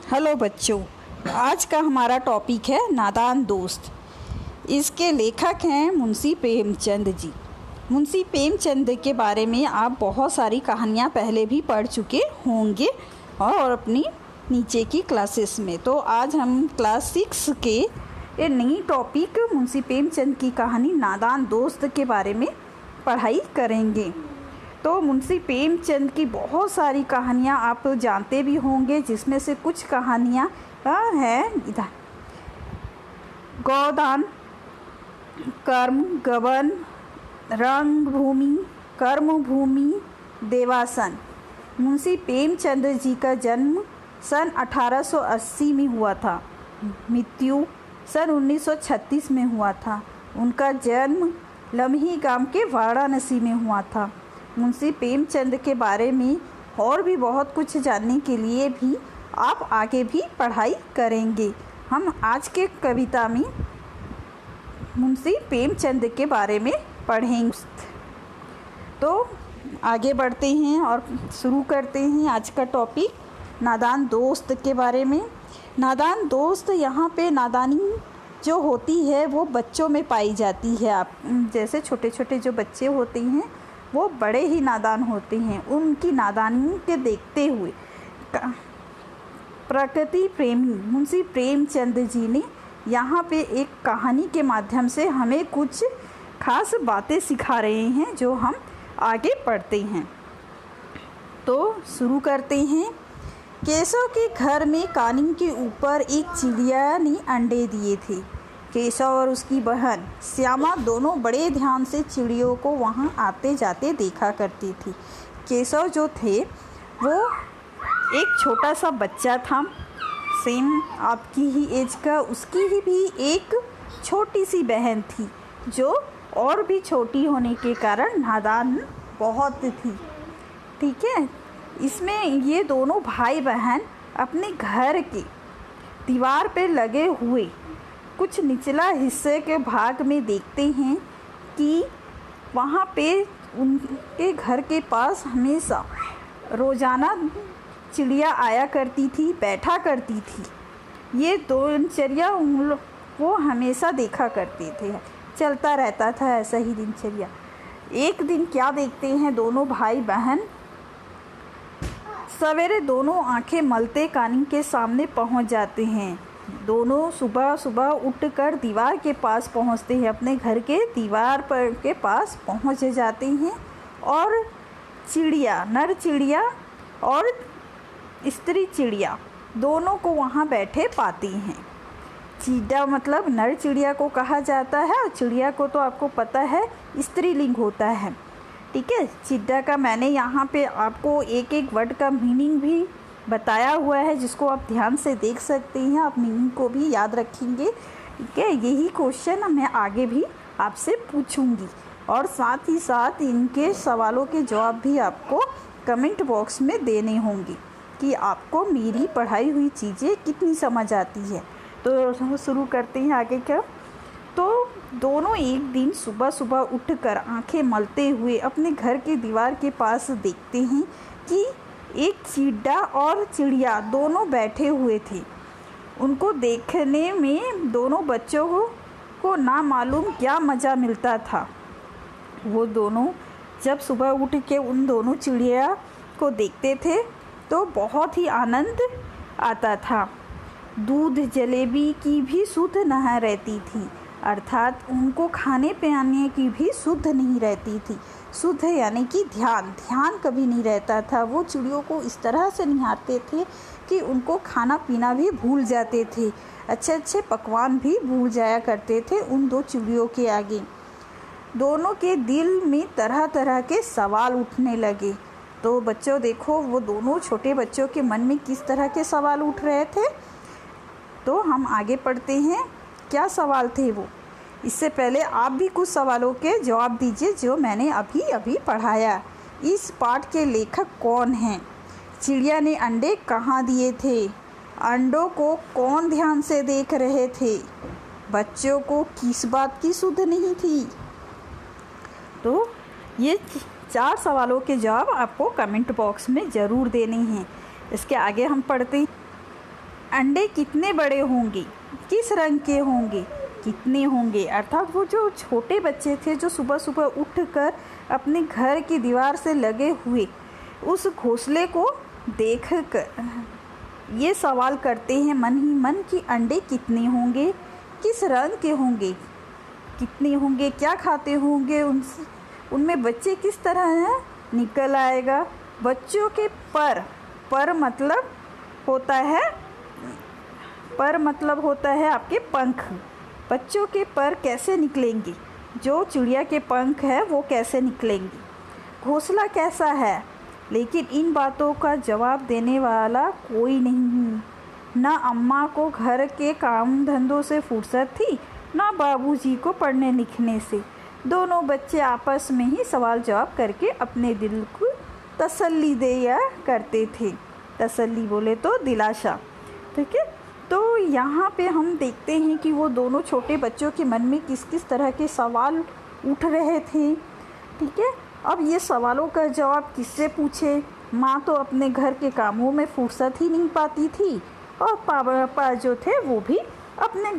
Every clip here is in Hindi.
हेलो बच्चों, आज का हमारा टॉपिक है नादान दोस्त। इसके लेखक हैं मुंशी प्रेमचंद जी। मुंशी प्रेमचंद के बारे में आप बहुत सारी कहानियाँ पहले भी पढ़ चुके होंगे और अपनी नीचे की क्लासेस में। तो आज हम क्लास 6 के एक नई टॉपिक मुंशी प्रेमचंद की कहानी नादान दोस्त के बारे में पढ़ाई करेंगे। तो मुंशी प्रेमचंद की बहुत सारी कहानियाँ आप जानते भी होंगे, जिसमें से कुछ कहानियाँ हैं इधर। गोदान, कर्म, गबन, रंगभूमि, कर्मभूमि, देवासन। मुंशी प्रेमचंद जी का जन्म सन 1880 में हुआ था। मृत्यु सन 1936 में हुआ था। उनका जन्म लम्ही गांव के वाराणसी में हुआ था। मुंशी प्रेमचंद के बारे में और भी बहुत कुछ जानने के लिए भी आप आगे भी पढ़ाई करेंगे। हम आज के कविता में मुंशी प्रेमचंद के बारे में पढ़ेंगे। तो आगे बढ़ते हैं और शुरू करते हैं आज का टॉपिक नादान दोस्त के बारे में। नादान दोस्त, यहाँ पे नादानी जो होती है वो बच्चों में पाई जाती है। आप जैसे छोटे छोटे जो बच्चे होते हैं वो बड़े ही नादान होते हैं। उनकी नादानी के देखते हुए प्रकृति प्रेमी मुंशी प्रेमचंद जी ने यहाँ पे एक कहानी के माध्यम से हमें कुछ खास बातें सिखा रहे हैं, जो हम आगे पढ़ते हैं। तो शुरू करते हैं। केशव के घर में कानिंग के ऊपर एक चिड़िया ने अंडे दिए थे। केशव और उसकी बहन श्यामा दोनों बड़े ध्यान से चिड़ियों को वहाँ आते जाते देखा करती थी। केशव जो थे वो एक छोटा सा बच्चा था, सेम आपकी ही एज का। उसकी ही भी एक छोटी सी बहन थी, जो और भी छोटी होने के कारण नादान बहुत थी। ठीक है, इसमें ये दोनों भाई बहन अपने घर के दीवार पे लगे हुए कुछ निचला हिस्से के भाग में देखते हैं कि वहाँ पे उनके घर के पास हमेशा रोज़ाना चिड़िया आया करती थी, बैठा करती थी। ये दिनचर्या वो हमेशा देखा करते थे, चलता रहता था ऐसा ही दिनचर्या। एक दिन क्या देखते हैं, दोनों भाई बहन सवेरे दोनों आंखें मलते कानिंग के सामने पहुंच जाते हैं। दोनों सुबह सुबह उठकर दीवार के पास पहुंचते हैं, अपने घर के दीवार पर के पास पहुंच जाते हैं और चिड़िया, नर चिड़िया और स्त्री चिड़िया दोनों को वहां बैठे पाती हैं। चीड़ा मतलब नर चिड़िया को कहा जाता है, और चिड़िया को तो आपको पता है स्त्रीलिंग होता है। ठीक है, चिड्डा का मैंने यहाँ पे आपको एक एक वर्ड का मीनिंग भी बताया हुआ है, जिसको आप ध्यान से देख सकते हैं। आप मीनिंग को भी याद रखेंगे। ठीक है, यही क्वेश्चन मैं आगे भी आपसे पूछूंगी, और साथ ही साथ इनके सवालों के जवाब भी आपको कमेंट बॉक्स में देने होंगे कि आपको मेरी पढ़ाई हुई चीज़ें कितनी समझ आती है। तो शुरू करते हैं आगे क्या। तो दोनों एक दिन सुबह सुबह उठकर आंखें मलते हुए अपने घर के दीवार के पास देखते हैं कि एक चीड़ा और चिड़िया दोनों बैठे हुए थे। उनको देखने में दोनों बच्चों को ना मालूम क्या मज़ा मिलता था। वो दोनों जब सुबह उठ के उन दोनों चिड़िया को देखते थे तो बहुत ही आनंद आता था। दूध जलेबी की भी शुद्ध नहीं रहती थी, अर्थात उनको खाने पिलाने की भी शुद्ध नहीं रहती थी। शुद्ध यानी कि ध्यान कभी नहीं रहता था। वो चिड़ियों को इस तरह से निहारते थे कि उनको खाना पीना भी भूल जाते थे, अच्छे अच्छे पकवान भी भूल जाया करते थे उन दो चिड़ियों के आगे। दोनों के दिल में तरह तरह के सवाल उठने लगे। तो बच्चों देखो, वो दोनों छोटे बच्चों के मन में किस तरह के सवाल उठ रहे थे। तो हम आगे पढ़ते हैं, क्या सवाल थे वो। इससे पहले आप भी कुछ सवालों के जवाब दीजिए जो मैंने अभी अभी पढ़ाया। इस पाठ के लेखक कौन हैं? चिड़िया ने अंडे कहाँ दिए थे? अंडों को कौन ध्यान से देख रहे थे? बच्चों को किस बात की सुध नहीं थी? तो ये 4 सवालों के जवाब आपको कमेंट बॉक्स में ज़रूर देने हैं। इसके आगे हम पढ़ते हैं। अंडे कितने बड़े होंगे, किस रंग के होंगे, कितने होंगे। अर्थात वो जो छोटे बच्चे थे जो सुबह सुबह उठकर अपने घर की दीवार से लगे हुए उस घोंसले को देखकर ये सवाल करते हैं मन ही मन कि अंडे कितने होंगे, किस रंग के होंगे, कितने होंगे, क्या खाते होंगे, उनमें बच्चे किस तरह निकल आएगा। बच्चों के पर मतलब होता है आपके पंख। बच्चों के पर कैसे निकलेंगे, जो चिड़िया के पंख है वो कैसे निकलेंगे, घोंसला कैसा है। लेकिन इन बातों का जवाब देने वाला कोई नहीं। ना अम्मा को घर के काम धंधों से फुर्सत थी, ना बाबूजी को पढ़ने लिखने से। दोनों बच्चे आपस में ही सवाल जवाब करके अपने दिल को तसल्ली दिया करते थे। तसल्ली बोले तो दिलासा, ठीक है। तो यहाँ पे हम देखते हैं कि वो दोनों छोटे बच्चों के मन में किस किस तरह के सवाल उठ रहे थे, ठीक है। अब ये सवालों का जवाब किससे पूछे। माँ तो अपने घर के कामों में फुर्सत ही नहीं पाती थी और पापा जो थे वो भी अपने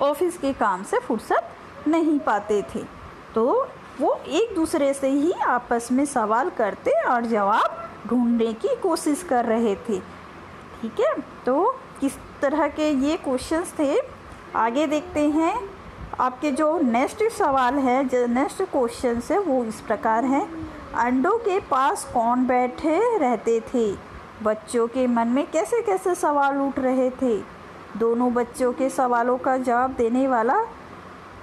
ऑफिस के काम से फुर्सत नहीं पाते थे। तो वो एक दूसरे से ही आपस में सवाल करते और जवाब ढूंढने की कोशिश कर रहे थे, ठीक है। तो किस तरह के ये क्वेश्चंस थे आगे देखते हैं। आपके जो नेक्स्ट सवाल है, जो नेक्स्ट क्वेश्चन है वो इस प्रकार है। अंडों के पास कौन बैठे रहते थे। बच्चों के मन में कैसे कैसे सवाल उठ रहे थे। दोनों बच्चों के सवालों का जवाब देने वाला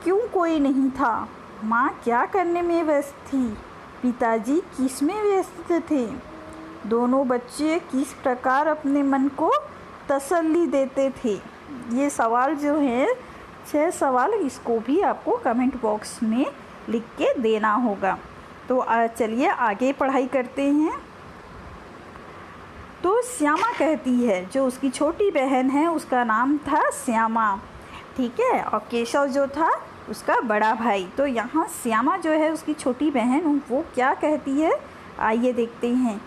क्यों कोई नहीं था। माँ क्या करने में व्यस्त थी, पिताजी किस में व्यस्त थे। दोनों बच्चे किस प्रकार अपने मन को तसल्ली देते थे। ये सवाल जो है 6 सवाल, इसको भी आपको कमेंट बॉक्स में लिख के देना होगा। तो चलिए आगे पढ़ाई करते हैं। तो श्यामा कहती है, जो उसकी छोटी बहन है उसका नाम था श्यामा, ठीक है, और केशव जो था उसका बड़ा भाई। तो यहाँ श्यामा जो है उसकी छोटी बहन, वो क्या कहती है आइए देखते हैं।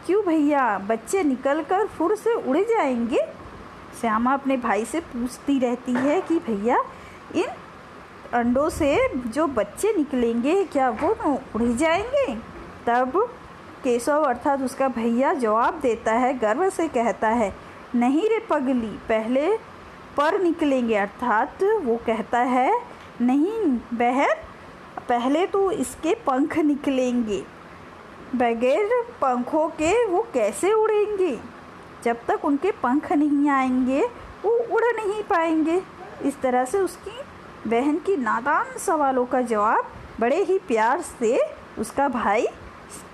क्यों भैया, बच्चे निकलकर फुर से उड़ जाएंगे। श्यामा अपने भाई से पूछती रहती है कि भैया इन अंडों से जो बच्चे निकलेंगे क्या वो उड़ जाएंगे। तब केशव अर्थात उसका भैया जवाब देता है, गर्व से कहता है, नहीं रे पगली, पहले पर निकलेंगे। अर्थात वो कहता है, नहीं बहन, पहले तो इसके पंख निकलेंगे, बगैर पंखों के वो कैसे उड़ेंगे। जब तक उनके पंख नहीं आएंगे वो उड़ नहीं पाएंगे। इस तरह से उसकी बहन की नादान सवालों का जवाब बड़े ही प्यार से उसका भाई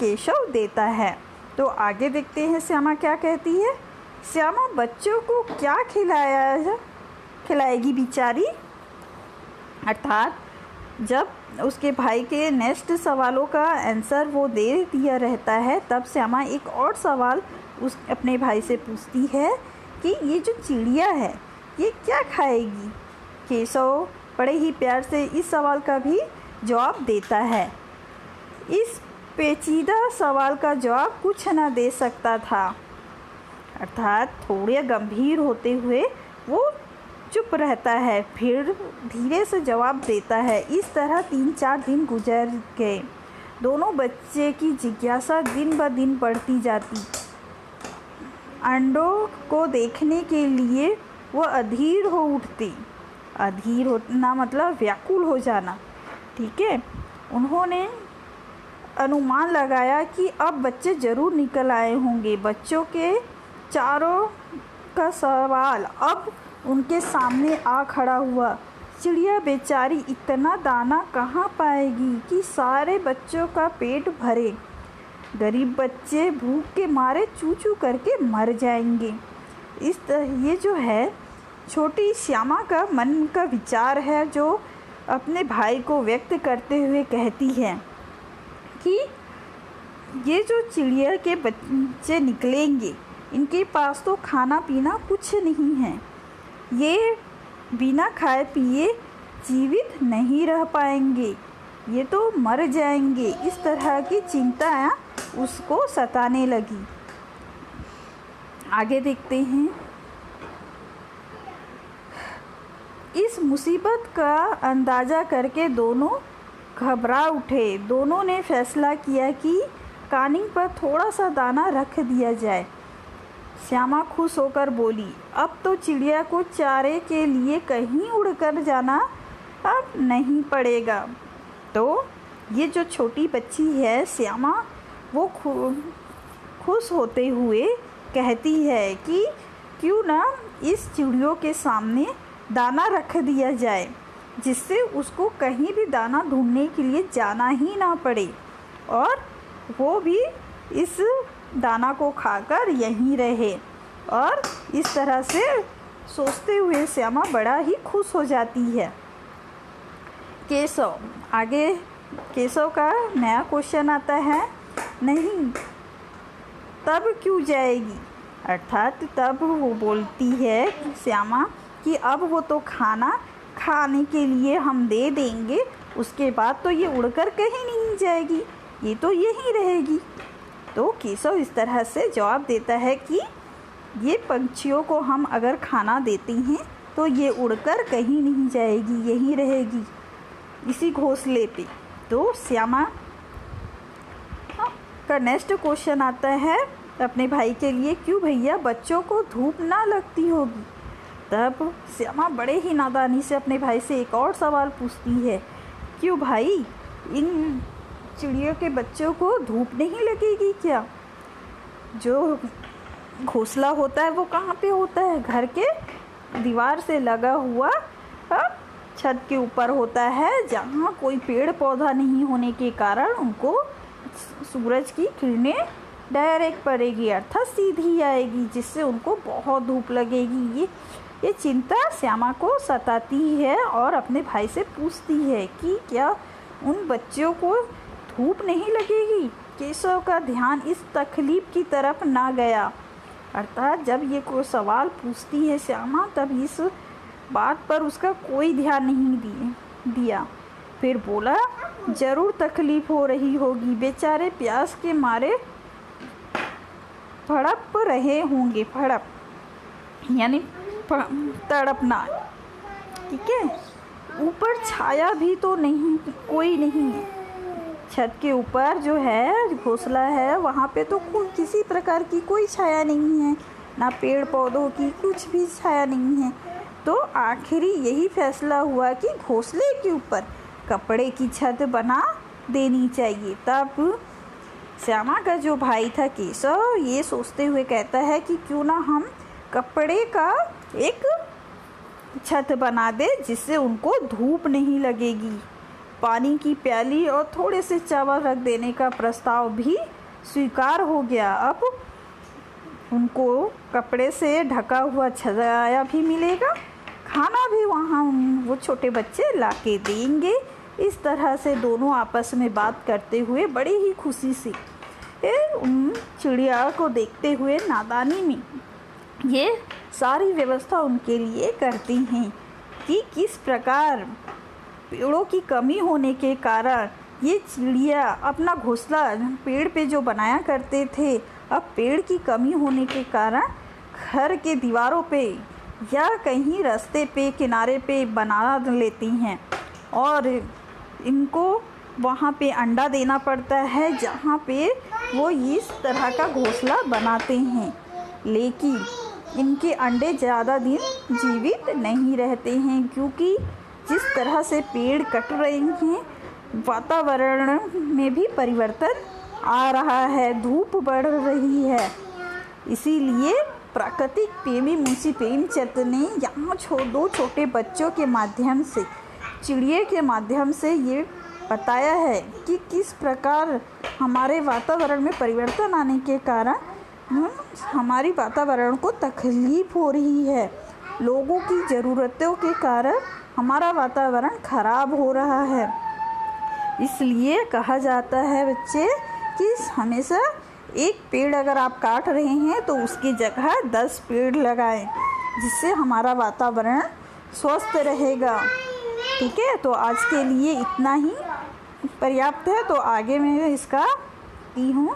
केशव देता है। तो आगे देखते हैं श्यामा क्या कहती है। श्यामा बच्चों को क्या खिलाएगी बेचारी। अर्थात जब उसके भाई के नेक्स्ट सवालों का आंसर वो दे दिया रहता है, तब श्यामा एक और सवाल उस अपने भाई से पूछती है कि ये जो चिड़िया है ये क्या खाएगी। केशव बड़े ही प्यार से इस सवाल का भी जवाब देता है। इस पेचीदा सवाल का जवाब कुछ न दे सकता था। अर्थात थोड़े गंभीर होते हुए वो चुप रहता है, फिर धीरे से जवाब देता है। इस तरह 3-4 दिन गुजर गए। दोनों बच्चे की जिज्ञासा दिन ब दिन बढ़ती जाती। अंडों को देखने के लिए वो अधीर हो उठती। अधीर होना मतलब व्याकुल हो जाना, ठीक है। उन्होंने अनुमान लगाया कि अब बच्चे ज़रूर निकल आए होंगे। बच्चों के चारों का सवाल अब उनके सामने आ खड़ा हुआ। चिड़िया बेचारी इतना दाना कहाँ पाएगी कि सारे बच्चों का पेट भरे। गरीब बच्चे भूख के मारे चू चू करके मर जाएंगे। ये जो है छोटी श्यामा का मन का विचार है, जो अपने भाई को व्यक्त करते हुए कहती है कि ये जो चिड़िया के बच्चे निकलेंगे, इनके पास तो खाना पीना कुछ नहीं है। ये बिना खाए पिए जीवित नहीं रह पाएंगे, ये तो मर जाएंगे। इस तरह की चिंता उसको सताने लगी। आगे देखते हैं। इस मुसीबत का अंदाज़ा करके दोनों घबरा उठे। दोनों ने फैसला किया कि कानिंग पर थोड़ा सा दाना रख दिया जाए। श्यामा खुश होकर बोली, अब तो चिड़िया को चारे के लिए कहीं उड़कर जाना अब नहीं पड़ेगा। तो ये जो छोटी बच्ची है श्यामा, वो खुश होते हुए कहती है कि क्यों ना इस चिड़ियों के सामने दाना रख दिया जाए, जिससे उसको कहीं भी दाना ढूंढने के लिए जाना ही ना पड़े और वो भी इस दाना को खाकर यहीं रहे। और इस तरह से सोचते हुए श्यामा बड़ा ही खुश हो जाती है। केशव, आगे केशव का नया क्वेश्चन आता है, नहीं तब क्यों जाएगी। अर्थात तब वो बोलती है श्यामा कि अब वो तो खाना खाने के लिए हम दे देंगे, उसके बाद तो ये उड़कर कहीं नहीं जाएगी, ये तो यहीं रहेगी। तो केशव इस तरह से जवाब देता है कि ये पंछियों को हम अगर खाना देते हैं तो ये उड़कर कहीं नहीं जाएगी, यहीं रहेगी इसी घोंसले पे। तो श्यामा का नेक्स्ट क्वेश्चन आता है अपने भाई के लिए, क्यों भैया बच्चों को धूप ना लगती होगी। तब श्यामा बड़े ही नादानी से अपने भाई से एक और सवाल पूछती है, क्यों भाई इन चिड़ियों के बच्चों को धूप नहीं लगेगी क्या। जो घोंसला होता है वो कहाँ पे होता है, घर के दीवार से लगा हुआ छत के ऊपर होता है, जहाँ कोई पेड़ पौधा नहीं होने के कारण उनको सूरज की किरणें डायरेक्ट पड़ेगी, अर्थात सीधी आएगी, जिससे उनको बहुत धूप लगेगी। ये चिंता श्यामा को सताती है और अपने भाई से पूछती है कि क्या उन बच्चों को धूप नहीं लगेगी। केशव का ध्यान इस तकलीफ की तरफ ना गया, अर्थात जब ये कोई सवाल पूछती है श्यामा, तब इस बात पर उसका कोई ध्यान नहीं दिया। फिर बोला, ज़रूर तकलीफ़ हो रही होगी, बेचारे प्यास के मारे फड़प रहे होंगे। फड़प यानी तड़पना, ठीक है। ऊपर छाया भी तो नहीं, कोई नहीं है। छत के ऊपर जो है घोंसला है, वहाँ पे तो किसी प्रकार की कोई छाया नहीं है, ना पेड़ पौधों की कुछ भी छाया नहीं है। तो आखिरी यही फैसला हुआ कि घोंसले के ऊपर कपड़े की छत बना देनी चाहिए। तब श्यामा का जो भाई था केशव, ये सोचते हुए कहता है कि क्यों ना हम कपड़े का एक छत बना दे, जिससे उनको धूप नहीं लगेगी। पानी की प्याली और थोड़े से चावल रख देने का प्रस्ताव भी स्वीकार हो गया। अब उनको कपड़े से ढका हुआ छाया भी मिलेगा, खाना भी वहाँ वो छोटे बच्चे लाके देंगे। इस तरह से दोनों आपस में बात करते हुए बड़ी ही खुशी से उन चिड़िया को देखते हुए नादानी में ये सारी व्यवस्था उनके लिए करती हैं कि किस प्रकार पेड़ों की कमी होने के कारण ये चिड़िया अपना घोंसला पेड़ पे जो बनाया करते थे, अब पेड़ की कमी होने के कारण घर के दीवारों पे या कहीं रास्ते पे किनारे पे बना लेती हैं और इनको वहाँ पे अंडा देना पड़ता है, जहाँ पे वो इस तरह का घोंसला बनाते हैं। लेकिन इनके अंडे ज़्यादा दिन जीवित नहीं रहते हैं, क्योंकि जिस तरह से पेड़ कट रहे हैं, वातावरण में भी परिवर्तन आ रहा है, धूप बढ़ रही है। इसीलिए प्राकृतिक प्रेमी मुंशी प्रेमचंद ने यहाँ दो छोटे बच्चों के माध्यम से, चिड़िए के माध्यम से ये बताया है कि किस प्रकार हमारे वातावरण में परिवर्तन आने के कारण हमारी वातावरण को तकलीफ हो रही है। लोगों की ज़रूरतों के कारण हमारा वातावरण खराब हो रहा है। इसलिए कहा जाता है बच्चे कि हमेशा एक पेड़ अगर आप काट रहे हैं तो उसकी जगह 10 पेड़ लगाएं, जिससे हमारा वातावरण स्वस्थ रहेगा। ठीक है, तो आज के लिए इतना ही पर्याप्त है। तो आगे मैं इसका दी हूँ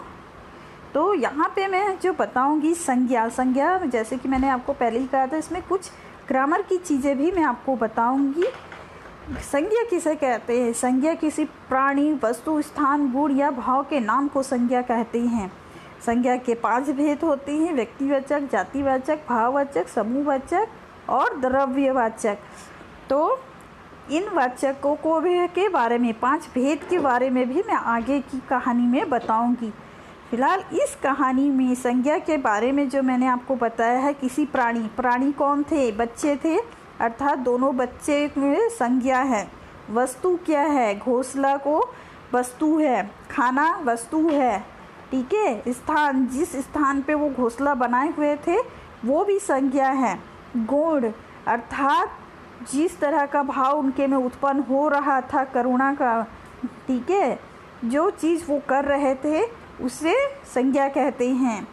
तो यहाँ पे मैं जो बताऊँगी संज्ञा जैसे कि मैंने आपको पहले ही कहा था, इसमें कुछ ग्रामर की चीज़ें भी मैं आपको बताऊँगी। संज्ञा किसे कहते हैं? संज्ञा किसी प्राणी, वस्तु, स्थान, गुण या भाव के नाम को संज्ञा कहते हैं। संज्ञा के 5 भेद होते हैं: व्यक्तिवाचक, जातिवाचक, भाववाचक, समूहवाचक और द्रव्यवाचक। तो इन वाचकों को भी के बारे में, 5 भेद के बारे में भी मैं आगे की कहानी में बताऊंगी। फिलहाल इस कहानी में संज्ञा के बारे में जो मैंने आपको बताया है, किसी प्राणी कौन थे? बच्चे थे, अर्थात दोनों बच्चे में संज्ञा है। वस्तु क्या है? घोंसला को वस्तु है, खाना वस्तु है, ठीक है। स्थान, जिस स्थान पे वो घोंसला बनाए हुए थे वो भी संज्ञा है। गुण अर्थात जिस तरह का भाव उनके में उत्पन्न हो रहा था, करुणा का, ठीक है, जो चीज़ वो कर रहे थे उसे संज्ञा कहते हैं।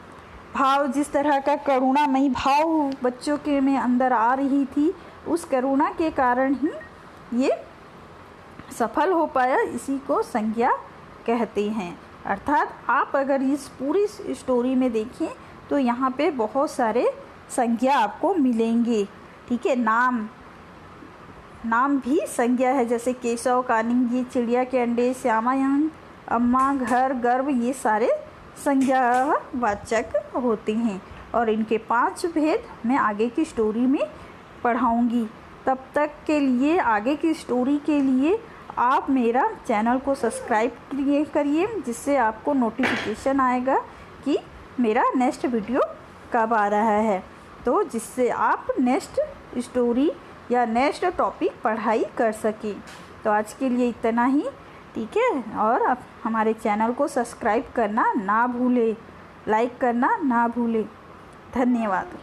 भाव, जिस तरह का करुणामयी भाव बच्चों के में अंदर आ रही थी, उस करुणा के कारण ही ये सफल हो पाया, इसी को संज्ञा कहते हैं। अर्थात आप अगर इस पूरी स्टोरी में देखें तो यहाँ पे बहुत सारे संज्ञा आपको मिलेंगे, ठीक है। नाम भी संज्ञा है, जैसे केशव, कानिंग, ये चिड़िया के अंडे, श्यामा, अम्मा, घर, गर्व, ये सारे संज्ञावाचक होते हैं। और इनके 5 भेद मैं आगे की स्टोरी में पढ़ाऊँगी। तब तक के लिए, आगे की स्टोरी के लिए आप मेरा चैनल को सब्सक्राइब करिए, जिससे आपको नोटिफिकेशन आएगा कि मेरा नेक्स्ट वीडियो कब आ रहा है, तो जिससे आप नेक्स्ट स्टोरी या नेक्स्ट टॉपिक पढ़ाई कर सकें। तो आज के लिए इतना ही, ठीक है। और आप हमारे चैनल को सब्सक्राइब करना ना भूलें, लाइक करना ना भूलें। धन्यवाद।